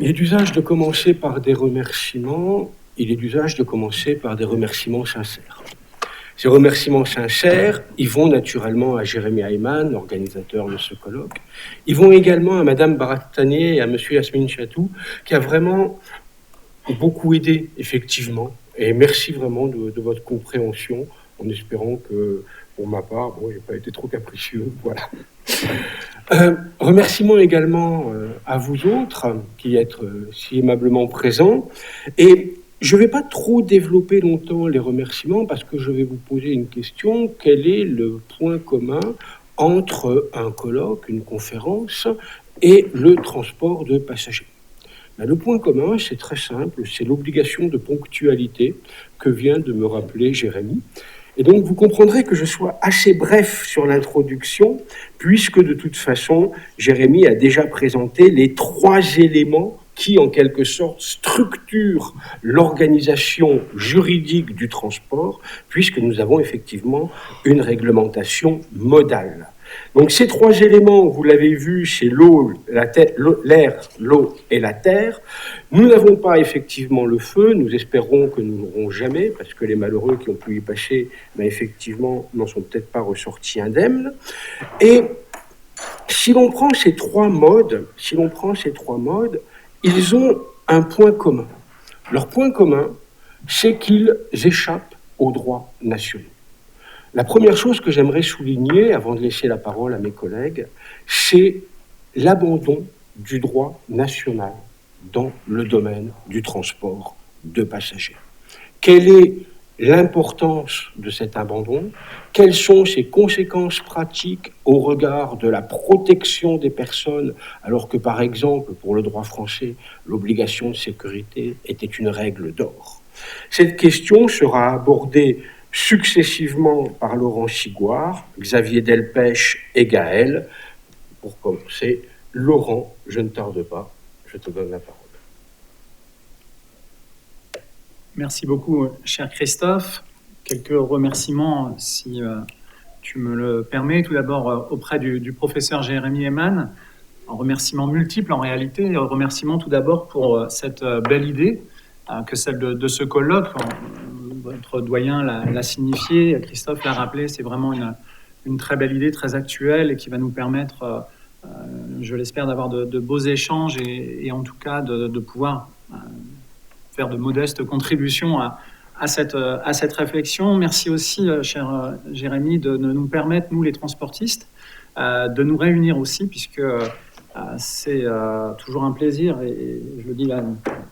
Il est d'usage de commencer par des remerciements. Il est d'usage de commencer par des remerciements sincères. Ces remerciements sincères, ils vont naturellement à Jérémy Ayman, l'organisateur de ce colloque. Ils vont également à Madame Baratanier et à Monsieur Yasmine Chatou, qui a vraiment beaucoup aidé, effectivement. Et merci vraiment de votre compréhension, en espérant que, pour ma part, bon, j'ai pas été trop capricieux, voilà. Remerciements également à vous autres, qui êtes si aimablement présents. Et je ne vais pas trop développer longtemps les remerciements parce que je vais vous poser une question. Quel est le point commun entre un colloque, une conférence et le transport de passagers? Le point commun, c'est très simple, c'est l'obligation de ponctualité que vient de me rappeler Jérémy. Et donc, vous comprendrez que je sois assez bref sur l'introduction, puisque de toute façon, Jérémy a déjà présenté les 3 éléments qui, en quelque sorte, structurent l'organisation juridique du transport, puisque nous avons effectivement une réglementation modale. Donc ces 3 éléments, vous l'avez vu, c'est l'eau, l'air, l'eau et la terre. Nous n'avons pas effectivement le feu, nous espérons que nous n'aurons jamais, parce que les malheureux qui ont pu y passer, effectivement, n'en sont peut-être pas ressortis indemnes. Et si l'on prend ces 3 modes, ils ont un point commun. Leur point commun, c'est qu'ils échappent aux droits nationaux. La première chose que j'aimerais souligner, avant de laisser la parole à mes collègues, c'est l'abandon du droit national dans le domaine du transport de passagers. Quelle est l'importance de cet abandon? Quelles sont ses conséquences pratiques au regard de la protection des personnes, alors que, par exemple, pour le droit français, l'obligation de sécurité était une règle d'or? Cette question sera abordée successivement par Laurent Sigouard, Xavier Delpech et Gaël. Pour commencer, Laurent, je ne tarde pas, je te donne la parole. Merci beaucoup, cher Christophe. Quelques remerciements, si tu me le permets. Tout d'abord, auprès du professeur Jérémy Ayman, un remerciement multiple en réalité. Un remerciement tout d'abord pour cette belle idée que celle de ce colloque. Votre doyen l'a signifié, Christophe l'a rappelé, c'est vraiment une très belle idée, très actuelle et qui va nous permettre, je l'espère, d'avoir de beaux échanges et en tout cas de pouvoir faire de modestes contributions à cette réflexion. Merci aussi, cher Jérémy, de nous permettre, nous les transportistes, de nous réunir aussi, puisque c'est toujours un plaisir, et je le dis là,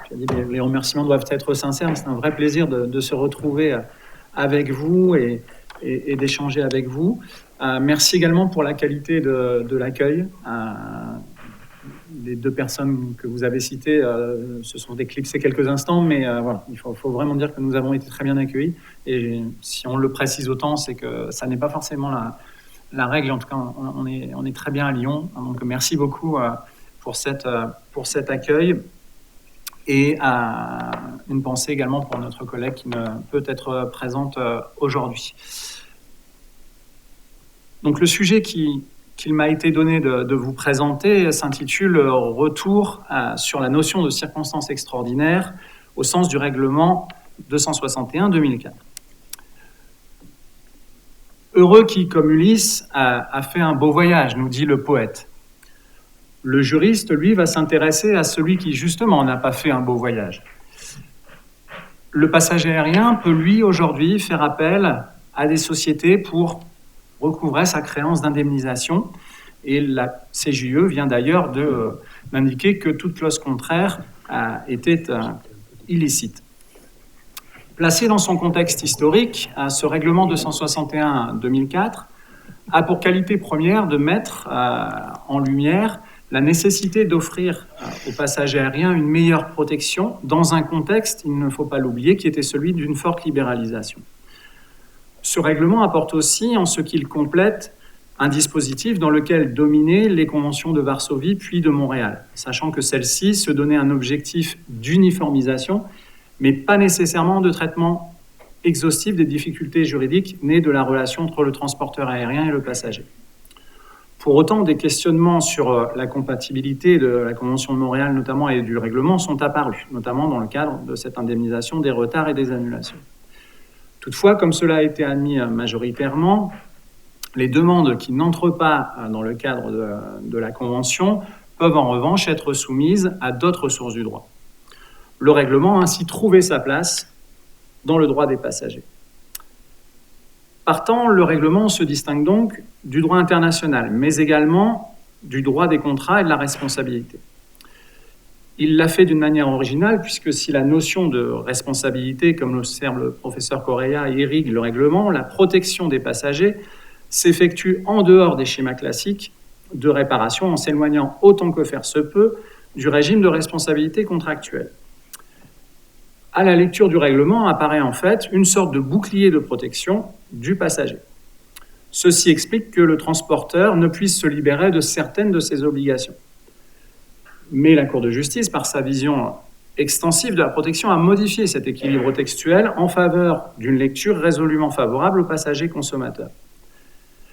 tu as dit les remerciements doivent être sincères, mais c'est un vrai plaisir de se retrouver avec vous et d'échanger avec vous. Merci également pour la qualité de l'accueil. Les 2 personnes que vous avez citées se sont éclipsées quelques instants, mais voilà, il faut vraiment dire que nous avons été très bien accueillis. Et si on le précise autant, c'est que ça n'est pas forcément la règle. En tout cas, on est très bien à Lyon. Donc, merci beaucoup pour cet accueil. Et une pensée également pour notre collègue qui ne peut être présente aujourd'hui. Donc, le sujet qu'il m'a été donné de vous présenter s'intitule « Retour sur la notion de circonstances extraordinaires au sens du règlement 261-2004 ». Heureux qui, comme Ulysse, a fait un beau voyage, nous dit le poète. Le juriste, lui, va s'intéresser à celui qui, justement, n'a pas fait un beau voyage. Le passager aérien peut, lui, aujourd'hui, faire appel à des sociétés pour recouvrer sa créance d'indemnisation. Et la CJUE vient d'ailleurs d'indiquer que toute clause contraire était illicite. Placé dans son contexte historique, ce règlement 261-2004 a pour qualité première de mettre en lumière la nécessité d'offrir aux passagers aériens une meilleure protection dans un contexte, il ne faut pas l'oublier, qui était celui d'une forte libéralisation. Ce règlement apporte aussi, en ce qu'il complète, un dispositif dans lequel dominaient les conventions de Varsovie puis de Montréal, sachant que celles-ci se donnaient un objectif d'uniformisation, mais pas nécessairement de traitement exhaustif des difficultés juridiques nées de la relation entre le transporteur aérien et le passager. Pour autant, des questionnements sur la compatibilité de la Convention de Montréal notamment et du règlement sont apparus, notamment dans le cadre de cette indemnisation des retards et des annulations. Toutefois, comme cela a été admis majoritairement, les demandes qui n'entrent pas dans le cadre de la Convention peuvent en revanche être soumises à d'autres sources du droit. Le règlement a ainsi trouvé sa place dans le droit des passagers. Partant, le règlement se distingue donc du droit international, mais également du droit des contrats et de la responsabilité. Il l'a fait d'une manière originale, puisque si la notion de responsabilité, comme l'observe le professeur Correia, irrigue le règlement, la protection des passagers s'effectue en dehors des schémas classiques de réparation, en s'éloignant autant que faire se peut du régime de responsabilité contractuelle. À la lecture du règlement apparaît en fait une sorte de bouclier de protection du passager. Ceci explique que le transporteur ne puisse se libérer de certaines de ses obligations. Mais la Cour de justice, par sa vision extensive de la protection, a modifié cet équilibre textuel en faveur d'une lecture résolument favorable aux passagers consommateurs.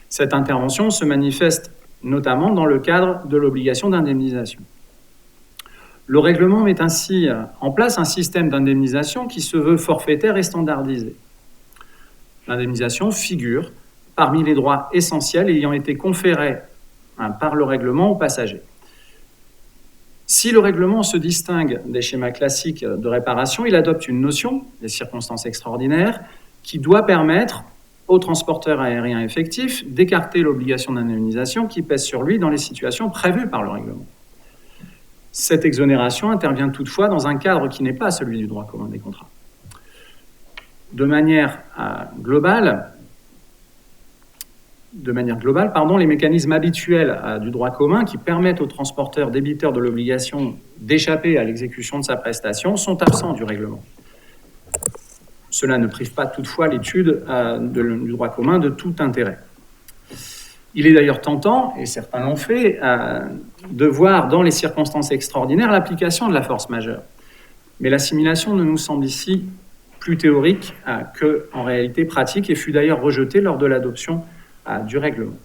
Cette intervention se manifeste notamment dans le cadre de l'obligation d'indemnisation. Le règlement met ainsi en place un système d'indemnisation qui se veut forfaitaire et standardisé. L'indemnisation figure parmi les droits essentiels ayant été conférés par le règlement aux passagers. Si le règlement se distingue des schémas classiques de réparation, il adopte une notion, les circonstances extraordinaires, qui doit permettre au transporteur aérien effectif d'écarter l'obligation d'indemnisation qui pèse sur lui dans les situations prévues par le règlement. Cette exonération intervient toutefois dans un cadre qui n'est pas celui du droit commun des contrats. De manière globale, les mécanismes habituels du droit commun qui permettent au transporteur débiteur de l'obligation d'échapper à l'exécution de sa prestation sont absents du règlement. Cela ne prive pas toutefois l'étude du droit commun de tout intérêt. Il est d'ailleurs tentant, et certains l'ont fait, de voir dans les circonstances extraordinaires l'application de la force majeure. Mais l'assimilation ne nous semble ici plus théorique qu'en réalité pratique et fut d'ailleurs rejetée lors de l'adoption du règlement.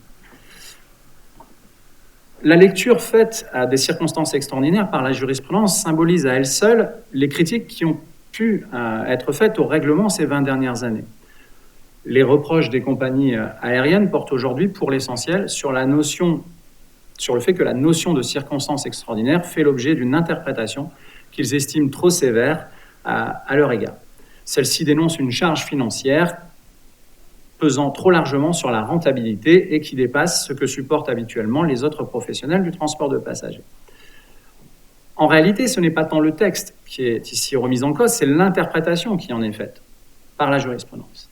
La lecture faite des circonstances extraordinaires par la jurisprudence symbolise à elle seule les critiques qui ont pu être faites au règlement ces 20 dernières années. Les reproches des compagnies aériennes portent aujourd'hui pour l'essentiel sur le fait que la notion de circonstances extraordinaires fait l'objet d'une interprétation qu'ils estiment trop sévère à leur égard. Celle-ci dénonce une charge financière pesant trop largement sur la rentabilité et qui dépasse ce que supportent habituellement les autres professionnels du transport de passagers. En réalité, ce n'est pas tant le texte qui est ici remis en cause, c'est l'interprétation qui en est faite par la jurisprudence.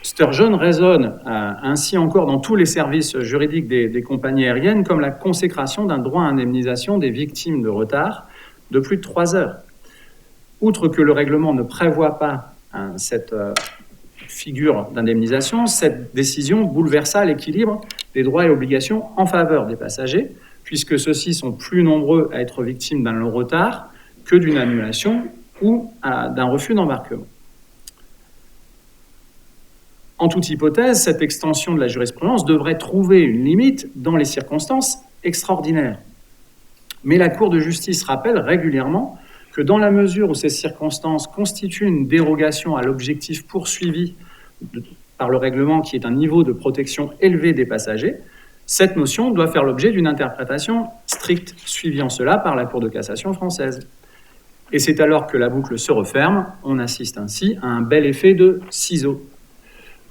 Sturgeon raisonne ainsi encore dans tous les services juridiques des compagnies aériennes comme la consécration d'un droit à indemnisation des victimes de retard de plus de 3 heures. Outre que le règlement ne prévoit pas cette figure d'indemnisation, cette décision bouleversa l'équilibre des droits et obligations en faveur des passagers, puisque ceux-ci sont plus nombreux à être victimes d'un long retard que d'une annulation ou d'un refus d'embarquement. En toute hypothèse, cette extension de la jurisprudence devrait trouver une limite dans les circonstances extraordinaires. Mais la Cour de justice rappelle régulièrement que dans la mesure où ces circonstances constituent une dérogation à l'objectif poursuivi par le règlement qui est un niveau de protection élevé des passagers, cette notion doit faire l'objet d'une interprétation stricte, suivie en cela par la Cour de cassation française. Et c'est alors que la boucle se referme, on assiste ainsi à un bel effet de ciseaux.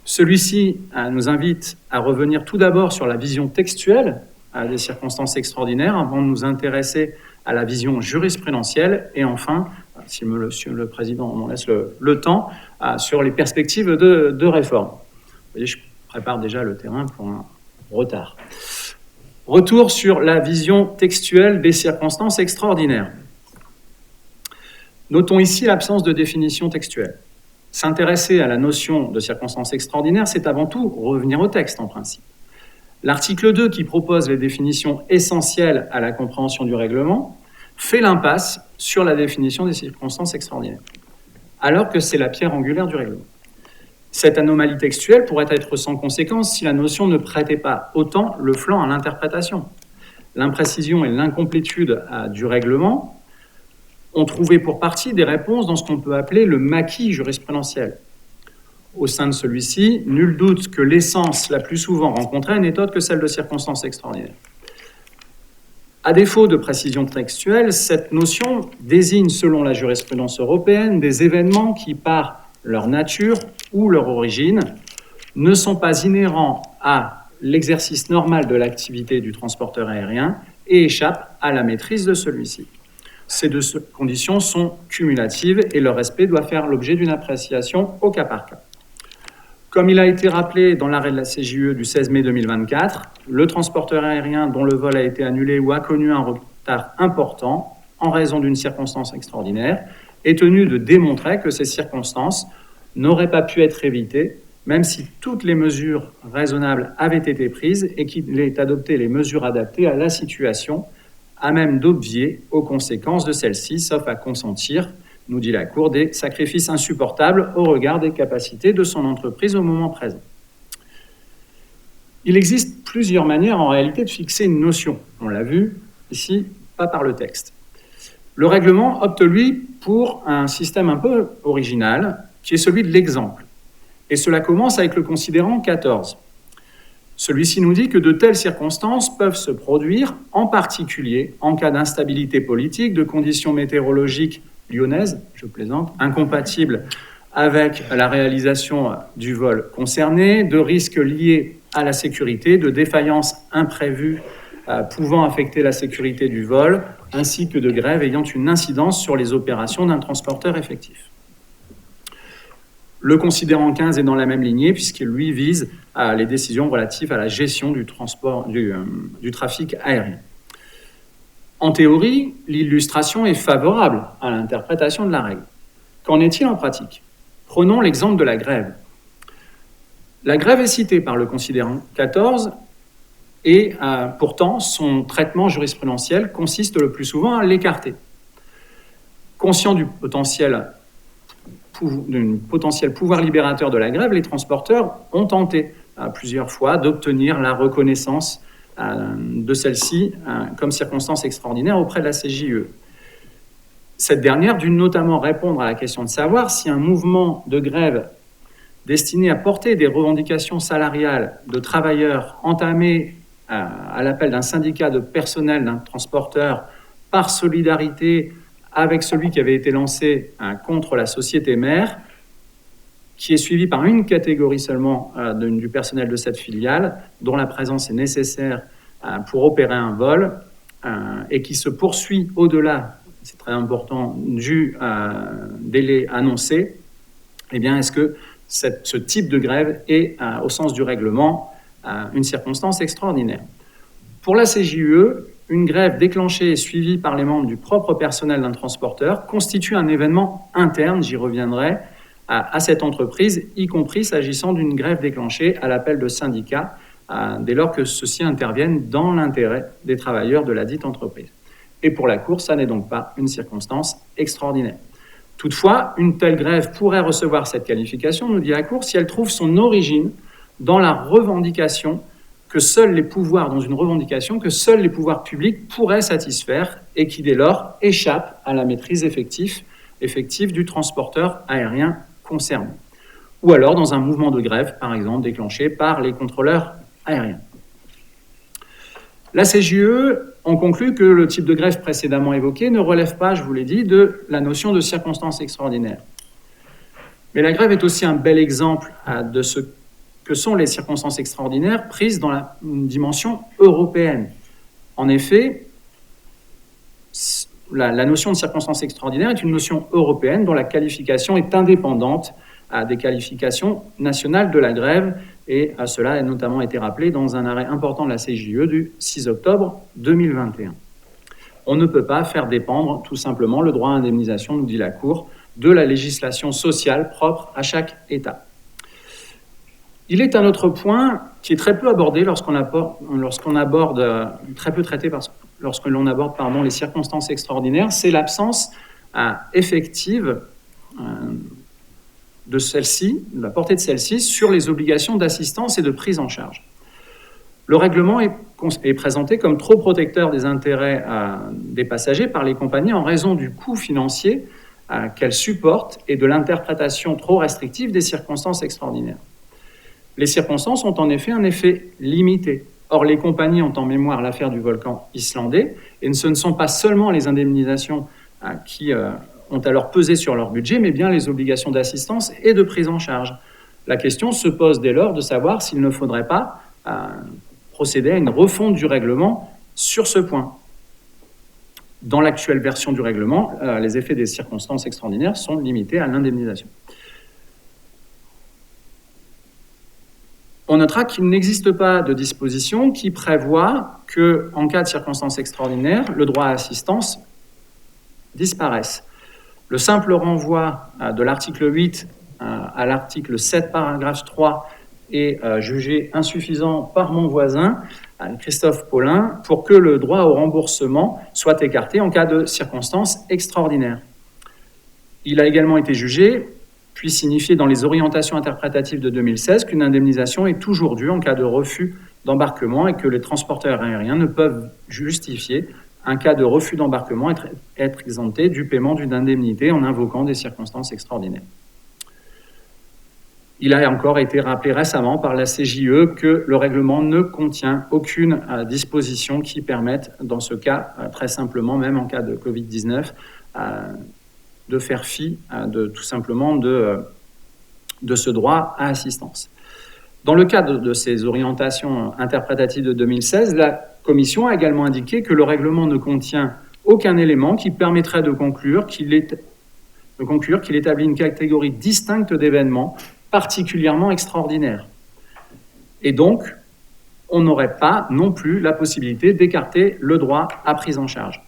Celui-ci nous invite à revenir tout d'abord sur la vision textuelle des circonstances extraordinaires avant de nous intéresser à la vision jurisprudentielle et enfin, si Monsieur le Président m'en laisse le temps, sur les perspectives de réforme. Vous voyez, je prépare déjà le terrain pour un retard. Retour sur la vision textuelle des circonstances extraordinaires. Notons ici l'absence de définition textuelle. S'intéresser à la notion de circonstances extraordinaires, c'est avant tout revenir au texte en principe. L'article 2, qui propose les définitions essentielles à la compréhension du règlement, fait l'impasse sur la définition des circonstances extraordinaires, alors que c'est la pierre angulaire du règlement. Cette anomalie textuelle pourrait être sans conséquence si la notion ne prêtait pas autant le flanc à l'interprétation. L'imprécision et l'incomplétude du règlement ont trouvé pour partie des réponses dans ce qu'on peut appeler le maquis jurisprudentiel. Au sein de celui-ci, nul doute que l'essence la plus souvent rencontrée n'est autre que celle de circonstances extraordinaires. À défaut de précision textuelle, cette notion désigne, selon la jurisprudence européenne, des événements qui, par leur nature ou leur origine, ne sont pas inhérents à l'exercice normal de l'activité du transporteur aérien et échappent à la maîtrise de celui-ci. Ces deux conditions sont cumulatives et leur respect doit faire l'objet d'une appréciation au cas par cas. Comme il a été rappelé dans l'arrêt de la CJUE du 16 mai 2024, le transporteur aérien dont le vol a été annulé ou a connu un retard important en raison d'une circonstance extraordinaire est tenu de démontrer que ces circonstances n'auraient pas pu être évitées, même si toutes les mesures raisonnables avaient été prises et qu'il ait adopté les mesures adaptées à la situation, à même d'obvier aux conséquences de celle-ci, sauf à consentir, nous dit la Cour, des sacrifices insupportables au regard des capacités de son entreprise au moment présent. Il existe plusieurs manières en réalité de fixer une notion. On l'a vu ici, pas par le texte. Le règlement opte, lui, pour un système un peu original, qui est celui de l'exemple. Et cela commence avec le considérant 14. Celui-ci nous dit que de telles circonstances peuvent se produire, en particulier en cas d'instabilité politique, de conditions météorologiques lyonnaises, je plaisante, incompatibles avec la réalisation du vol concerné, de risques liés à la sécurité, de défaillances imprévues pouvant affecter la sécurité du vol, ainsi que de grèves ayant une incidence sur les opérations d'un transporteur effectif. Le considérant 15 est dans la même lignée puisqu'il, lui, vise les décisions relatives à la gestion du trafic aérien. En théorie, l'illustration est favorable à l'interprétation de la règle. Qu'en est-il en pratique ? Prenons l'exemple de la grève. La grève est citée par le considérant 14 et pourtant son traitement jurisprudentiel consiste le plus souvent à l'écarter. Conscient du potentiel pouvoir libérateur de la grève, les transporteurs ont tenté plusieurs fois d'obtenir la reconnaissance de celle-ci comme circonstance extraordinaire auprès de la CJUE. Cette dernière dut notamment répondre à la question de savoir si un mouvement de grève destiné à porter des revendications salariales de travailleurs entamé à l'appel d'un syndicat de personnel d'un transporteur par solidarité avec celui qui avait été lancé contre la société mère, qui est suivi par une catégorie seulement du personnel de cette filiale, dont la présence est nécessaire pour opérer un vol, et qui se poursuit au-delà, c'est très important, du délai annoncé. Eh bien, est-ce que ce type de grève est, au sens du règlement, une circonstance extraordinaire ? Pour la CJUE, une grève déclenchée et suivie par les membres du propre personnel d'un transporteur constitue un événement interne, j'y reviendrai, à cette entreprise, y compris s'agissant d'une grève déclenchée à l'appel de syndicats, dès lors que ceux-ci interviennent dans l'intérêt des travailleurs de la dite entreprise. Et pour la Cour, ça n'est donc pas une circonstance extraordinaire. Toutefois, une telle grève pourrait recevoir cette qualification, nous dit la Cour, si elle trouve son origine dans la revendication que seuls les pouvoirs, dans une revendication que seuls les pouvoirs publics pourraient satisfaire et qui, dès lors, échappe à la maîtrise effective du transporteur aérien concerné. Ou alors dans un mouvement de grève, par exemple, déclenché par les contrôleurs aériens. La CJUE en conclut que le type de grève précédemment évoqué ne relève pas, je vous l'ai dit, de la notion de circonstance extraordinaire. Mais la grève est aussi un bel exemple de ce que sont les circonstances extraordinaires prises dans la dimension européenne. En effet, la notion de circonstance extraordinaire est une notion européenne dont la qualification est indépendante des qualifications nationales de la grève, et cela a notamment été rappelé dans un arrêt important de la CJUE du 6 octobre 2021. On ne peut pas faire dépendre tout simplement le droit à indemnisation, nous dit la Cour, de la législation sociale propre à chaque État. Il est un autre point qui est très peu abordé lorsque l'on aborde les circonstances extraordinaires, c'est l'absence effective de celle-ci, de la portée de celle-ci, sur les obligations d'assistance et de prise en charge. Le règlement est présenté comme trop protecteur des intérêts des passagers par les compagnies en raison du coût financier qu'elles supportent et de l'interprétation trop restrictive des circonstances extraordinaires. Les circonstances ont en effet un effet limité. Or, les compagnies ont en mémoire l'affaire du volcan islandais, et ce ne sont pas seulement les indemnisations qui ont alors pesé sur leur budget, mais bien les obligations d'assistance et de prise en charge. La question se pose dès lors de savoir s'il ne faudrait pas procéder à une refonte du règlement sur ce point. Dans l'actuelle version du règlement, les effets des circonstances extraordinaires sont limités à l'indemnisation. On notera qu'il n'existe pas de disposition qui prévoit qu'en cas de circonstances extraordinaires, le droit à assistance disparaisse. Le simple renvoi de l'article 8 à l'article 7, paragraphe 3, est jugé insuffisant par mon voisin, Christophe Paulin, pour que le droit au remboursement soit écarté en cas de circonstances extraordinaires. Il a également été jugé, puis signifié dans les orientations interprétatives de 2016, qu'une indemnisation est toujours due en cas de refus d'embarquement et que les transporteurs aériens ne peuvent justifier un cas de refus d'embarquement être exempté du paiement d'une indemnité en invoquant des circonstances extraordinaires. Il a encore été rappelé récemment par la CJE que le règlement ne contient aucune disposition qui permette, dans ce cas, très simplement, même en cas de Covid-19, de faire fi tout simplement de ce droit à assistance. Dans le cadre de ces orientations interprétatives de 2016, la Commission a également indiqué que le règlement ne contient aucun élément qui permettrait de conclure qu'il établit une catégorie distincte d'événements particulièrement extraordinaires. Et donc, on n'aurait pas non plus la possibilité d'écarter le droit à prise en charge.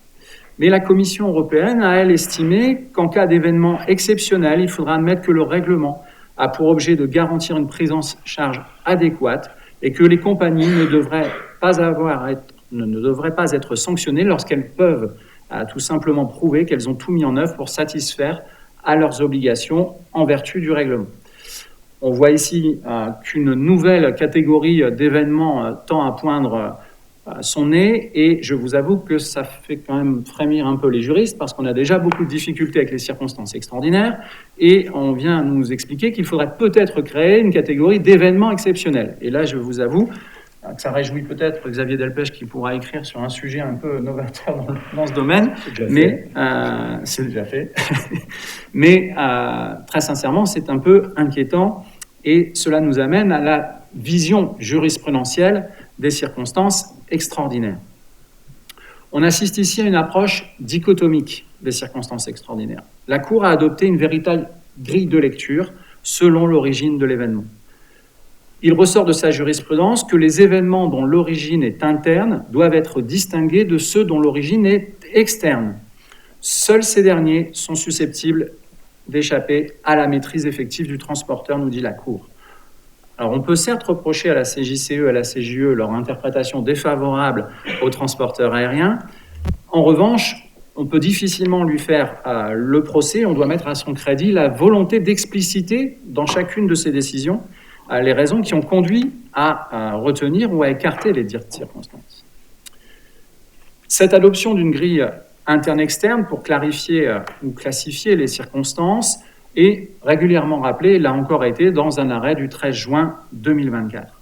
Mais la Commission européenne a, elle, estimé qu'en cas d'événement exceptionnel, il faudra admettre que le règlement a pour objet de garantir une prise en charge adéquate et que les compagnies ne devraient pas être sanctionnées lorsqu'elles peuvent tout simplement prouver qu'elles ont tout mis en œuvre pour satisfaire à leurs obligations en vertu du règlement. On voit ici qu'une nouvelle catégorie d'événements tend à poindre son nez, et je vous avoue que ça fait quand même frémir un peu les juristes parce qu'on a déjà beaucoup de difficultés avec les circonstances extraordinaires, et on vient nous expliquer qu'il faudrait peut-être créer une catégorie d'événements exceptionnels. Et là, je vous avoue que ça réjouit peut-être Xavier Delpech qui pourra écrire sur un sujet un peu novateur dans ce domaine, mais c'est déjà fait. Mais très sincèrement, c'est un peu inquiétant, et cela nous amène à la vision jurisprudentielle des circonstances extraordinaires. On assiste ici à une approche dichotomique des circonstances extraordinaires. La Cour a adopté une véritable grille de lecture selon l'origine de l'événement. Il ressort de sa jurisprudence que les événements dont l'origine est interne doivent être distingués de ceux dont l'origine est externe. Seuls ces derniers sont susceptibles d'échapper à la maîtrise effective du transporteur, nous dit la Cour. Alors, on peut certes reprocher à la CJCE et à la CJE leur interprétation défavorable aux transporteurs aériens. En revanche, on peut difficilement lui faire le procès. On doit mettre à son crédit la volonté d'expliciter dans chacune de ses décisions les raisons qui ont conduit à retenir ou à écarter les dites circonstances. Cette adoption d'une grille interne-externe pour clarifier ou classifier les circonstances est régulièrement rappelée, là encore été, dans un arrêt du 13 juin 2024.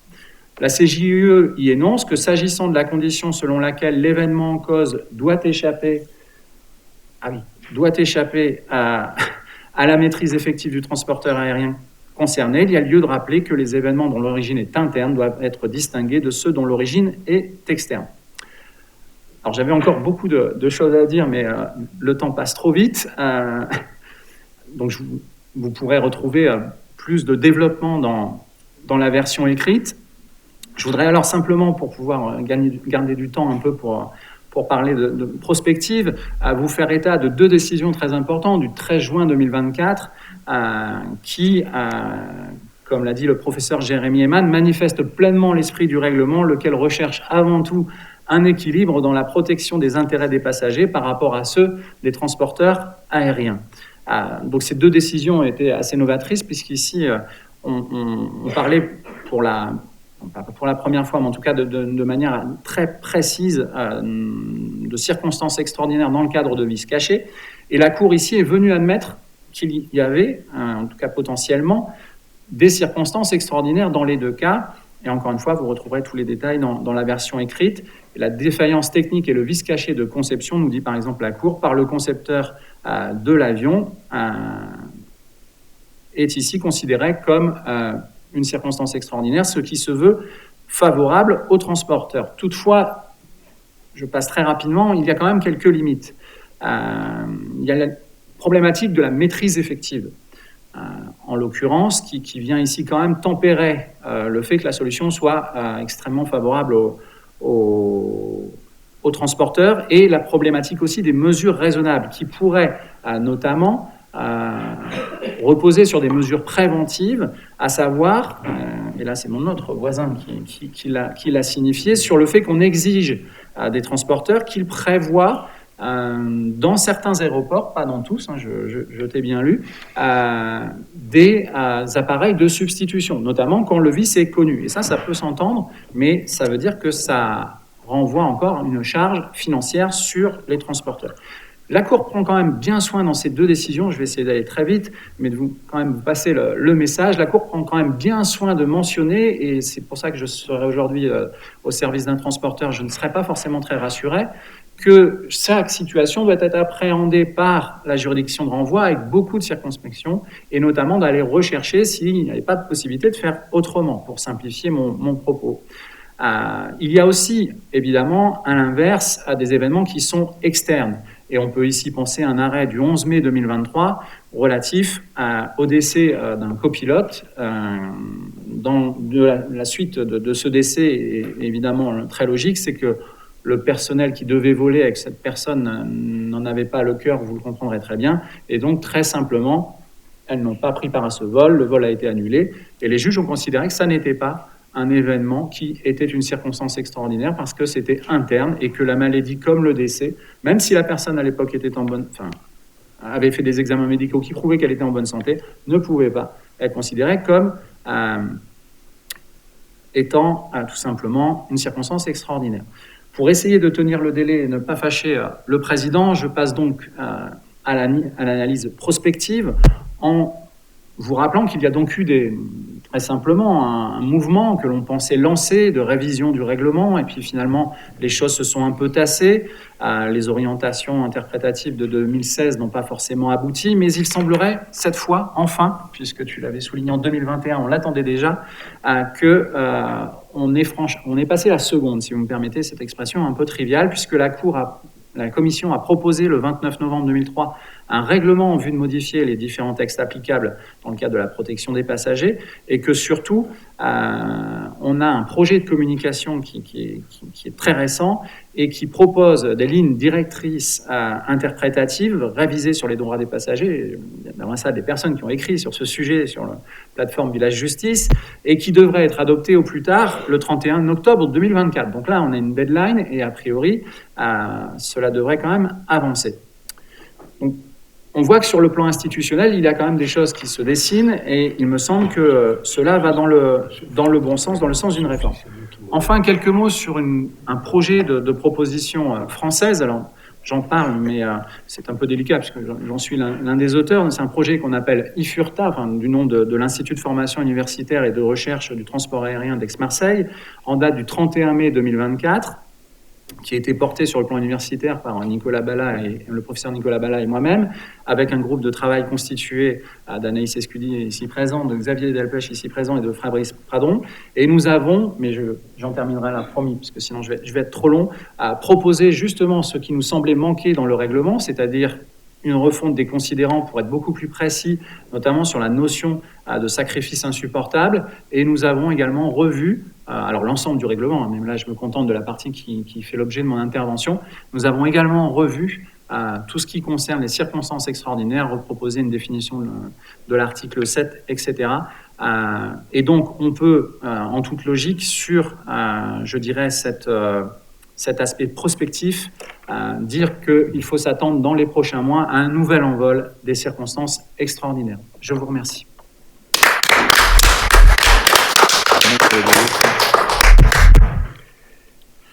La CJUE y énonce que s'agissant de la condition selon laquelle l'événement en cause doit échapper à la maîtrise effective du transporteur aérien concerné, il y a lieu de rappeler que les événements dont l'origine est interne doivent être distingués de ceux dont l'origine est externe. Alors j'avais encore beaucoup de choses à dire, mais le temps passe trop vite. Donc vous pourrez retrouver plus de développement dans la version écrite. Je voudrais alors simplement, pour pouvoir garder du temps un peu pour parler de prospective, vous faire état de deux décisions très importantes du 13 juin 2024 qui, comme l'a dit le professeur Jérémy Eman, manifestent pleinement l'esprit du règlement, lequel recherche avant tout un équilibre dans la protection des intérêts des passagers par rapport à ceux des transporteurs aériens. Donc ces deux décisions étaient assez novatrices, puisqu'ici, on parlait pour la première fois, mais en tout cas de manière très précise, de circonstances extraordinaires dans le cadre de vices cachés. Et la Cour ici est venue admettre qu'il y avait, en tout cas potentiellement, des circonstances extraordinaires dans les deux cas. Et encore une fois, vous retrouverez tous les détails dans la version écrite. Et la défaillance technique et le vice caché de conception, nous dit par exemple la Cour, par le concepteur de l'avion, est ici considéré comme une circonstance extraordinaire, ce qui se veut favorable aux transporteurs. Toutefois, je passe très rapidement, il y a quand même quelques limites. Il y a la problématique de la maîtrise effective, en l'occurrence, qui vient ici quand même tempérer le fait que la solution soit extrêmement favorable aux transporteurs, et la problématique aussi des mesures raisonnables qui pourraient notamment reposer sur des mesures préventives, à savoir, et là c'est mon autre voisin qui l'a signifié, sur le fait qu'on exige des transporteurs qu'ils prévoient dans certains aéroports, pas dans tous, je t'ai bien lu, des appareils de substitution, notamment quand le vice est connu. Et ça peut s'entendre, mais ça veut dire que ça renvoie encore une charge financière sur les transporteurs. La Cour prend quand même bien soin dans ces deux décisions, je vais essayer d'aller très vite, mais de vous passer le message. La Cour prend quand même bien soin de mentionner, et c'est pour ça que je serai aujourd'hui au service d'un transporteur, je ne serai pas forcément très rassuré, que chaque situation doit être appréhendée par la juridiction de renvoi avec beaucoup de circonspection, et notamment d'aller rechercher s'il n'y avait pas de possibilité de faire autrement, pour simplifier mon propos. Il y a aussi, évidemment, à l'inverse, des événements qui sont externes. Et on peut ici penser à un arrêt du 11 mai 2023 relatif au décès d'un copilote. La suite de ce décès est évidemment très logique, c'est que le personnel qui devait voler avec cette personne n'en avait pas le cœur, vous le comprendrez très bien, et donc très simplement, elles n'ont pas pris part à ce vol, le vol a été annulé, et les juges ont considéré que ça n'était pas un événement qui était une circonstance extraordinaire parce que c'était interne et que la maladie comme le décès, même si la personne à l'époque avait fait des examens médicaux qui prouvaient qu'elle était en bonne santé, ne pouvait pas être considérée comme étant tout simplement une circonstance extraordinaire. Pour essayer de tenir le délai et ne pas fâcher le président, je passe donc à l'analyse prospective en vous rappelant qu'il y a donc eu très simplement un mouvement que l'on pensait lancer de révision du règlement, et puis finalement les choses se sont un peu tassées, les orientations interprétatives de 2016 n'ont pas forcément abouti, mais il semblerait cette fois, enfin, puisque tu l'avais souligné en 2021, on l'attendait déjà, on est passé la seconde, si vous me permettez cette expression un peu triviale, puisque la Commission a proposé le 29 novembre 2003 un règlement en vue de modifier les différents textes applicables dans le cadre de la protection des passagers, et que surtout, on a un projet de communication qui est très récent et qui propose des lignes directrices interprétatives révisées sur les droits des passagers. Il y a ça des personnes qui ont écrit sur ce sujet sur la plateforme Village Justice, et qui devraient être adoptées au plus tard le 31 octobre 2024. Donc là, on a une deadline et a priori, cela devrait quand même avancer. Donc, on voit que sur le plan institutionnel, il y a quand même des choses qui se dessinent, et il me semble que cela va dans le bon sens, dans le sens d'une réforme. Enfin, quelques mots sur un projet de proposition française. Alors, j'en parle, mais c'est un peu délicat puisque j'en suis l'un des auteurs. C'est un projet qu'on appelle IFURTA, du nom de l'Institut de formation universitaire et de recherche du transport aérien d'Aix-Marseille, en date du 31 mai 2024, qui a été porté sur le plan universitaire par Nicolas Balla le professeur Nicolas Balla et moi-même, avec un groupe de travail constitué d'Anaïs Escudi ici présent, de Xavier Delpech ici présent et de Fabrice Pradon. Et nous avons, mais j'en terminerai là, promis, parce que sinon je vais être trop long, à proposer justement ce qui nous semblait manquer dans le règlement, c'est-à-dire une refonte des considérants pour être beaucoup plus précis, notamment sur la notion de sacrifice insupportable. Et nous avons également revu, alors l'ensemble du règlement, même là je me contente de la partie qui fait l'objet de mon intervention, nous avons également revu tout ce qui concerne les circonstances extraordinaires, reproposer une définition de l'article 7, etc. Et donc on peut, en toute logique, sur, je dirais, cet aspect prospectif, dire qu'il faut s'attendre dans les prochains mois à un nouvel envol des circonstances extraordinaires. Je vous remercie.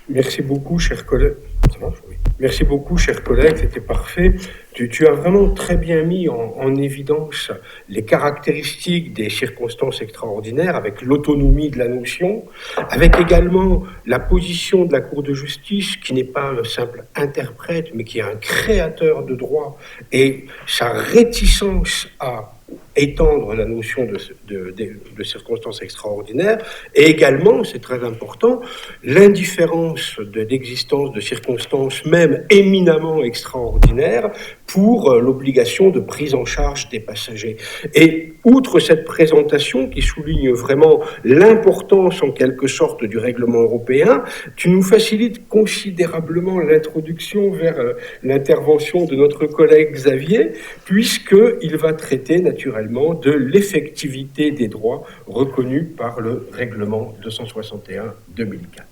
Merci beaucoup, chers collègues. Oui. Merci beaucoup, chers collègues, c'était parfait. Tu as vraiment très bien mis en évidence les caractéristiques des circonstances extraordinaires, avec l'autonomie de la notion, avec également la position de la Cour de justice, qui n'est pas un simple interprète, mais qui est un créateur de droit, et sa réticence à étendre la notion de circonstances extraordinaires, et également, c'est très important, l'indifférence d'existence de circonstances même éminemment extraordinaires pour l'obligation de prise en charge des passagers. Et outre cette présentation qui souligne vraiment l'importance en quelque sorte du règlement européen, tu nous facilites considérablement l'introduction vers l'intervention de notre collègue Xavier, puisqu'il va traiter naturellement de l'effectivité des droits reconnus par le règlement 261/2004.